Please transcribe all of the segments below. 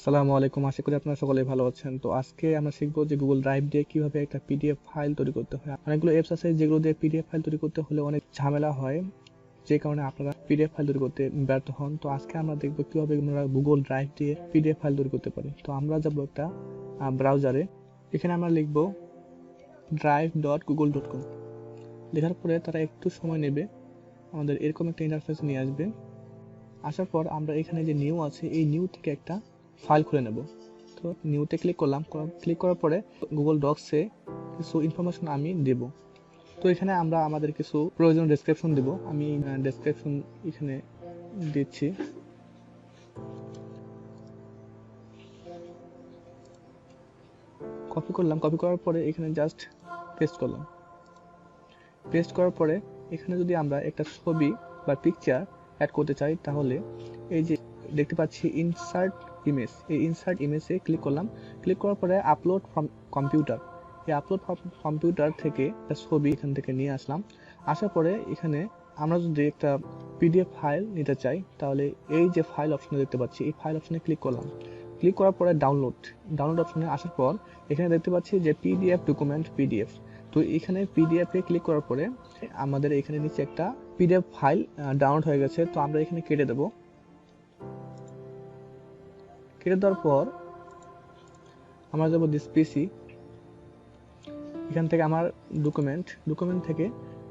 আসসালামু আলাইকুম, আশা করি আপনারা সকলেই ভালো আছেন। তো আজকে আমরা শিখবো যে গুগল ড্রাইভ দিয়ে কিভাবে একটা পিডিএফ ফাইল তৈরি করতে হয়। অনেকগুলো অ্যাপস আছে যেগুলো দিয়ে পিডিএফ ফাইল তৈরি করতে হলে অনেক ঝামেলা হয়, যে কারণে আপনারা পিডিএফ ফাইল তৈরি করতে ব্যর্থ হন। তো আজকে আমরা দেখবো কিভাবে আমরা গুগল ড্রাইভ দিয়ে পিডিএফ ফাইল তৈরি করতে পারি। তো আমরা যাবো একটা ব্রাউজারে, এখানে আমরা লিখবো drive.google.com। লেখার পরে তারা একটু সময় নেবে, আমাদের এরকম একটা ইন্টারফেস নিয়ে আসবে। আসার পর আমরা এখানে যে নিউ আছে, এই নিউ থেকে একটা ফাইল খুলে নেব। তো নিউতে ক্লিক করলাম, ক্লিক করার পরে গুগল ডক্সে কিছু ইনফরমেশন আমি দেব। তো এখানে আমরা আমাদের কিছু প্রয়োজন ডেসক্রিপশন দেব। আমি ডেসক্রিপশন এখানে দিচ্ছি। কপি করলাম, কপি করার পরে এখানে জাস্ট পেস্ট করলাম। পেস্ট করার পরে এখানে যদি আমরা একটা ছবি বা পিকচার অ্যাড করতে চাই, তাহলে এই যে দেখতে পাচ্ছি ইনসার্ট ইমেজ, এই ইনসার্ট ইমেজে ক্লিক করলাম। ক্লিক করার পরে আপলোড ফ্রম কম্পিউটার, এই আপলোড ফ্রম কম্পিউটার থেকে একটা ছবি এখান থেকে নিয়ে আসলাম। আসার পরে এখানে আমরা যদি একটা পিডিএফ ফাইল নিতে চাই, তাহলে এই যে ফাইল অপশনে দেখতে পাচ্ছি, এই ফাইল অপশনে ক্লিক করলাম। ক্লিক করার পরে ডাউনলোড অপশনে আসার পর এখানে দেখতে পাচ্ছি যে পিডিএফ ডকুমেন্ট পিডিএফ। তো এখানে পিডিএফ এ ক্লিক করার পরে আমাদের এখানে নিচে একটা পিডিএফ ফাইল ডাউনলোড হয়ে গেছে। তো আমরা এখানে কেটে দেব। কেটে দেওয়ার পর আমরা যাবো দিস পিসি, এখান থেকে আমার ডকুমেন্ট থেকে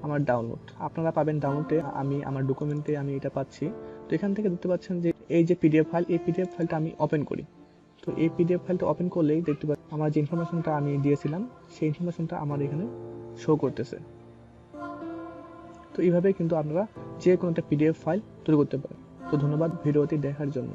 আমার ডাউনলোড আপনারা পাবেন ডাউনলোডে, আমি আমার ডকুমেন্টে আমি এটা পাচ্ছি। তো এখান থেকে দেখতে পাচ্ছেন যে এই যে পিডিএফ ফাইল, এই পিডিএফ ফাইলটা আমি ওপেন করি। তো এই পিডিএফ ফাইলটা ওপেন করলেই দেখতে পাচ্ছি আমার যে ইনফরমেশনটা আমি দিয়েছিলাম, সেই ইনফরমেশনটা আমার এখানে শো করতেছে। তো এইভাবে কিন্তু আপনারা যে কোনো একটা পিডিএফ ফাইল তৈরি করতে পারেন। তো ধন্যবাদ ভিডিওটি দেখার জন্য।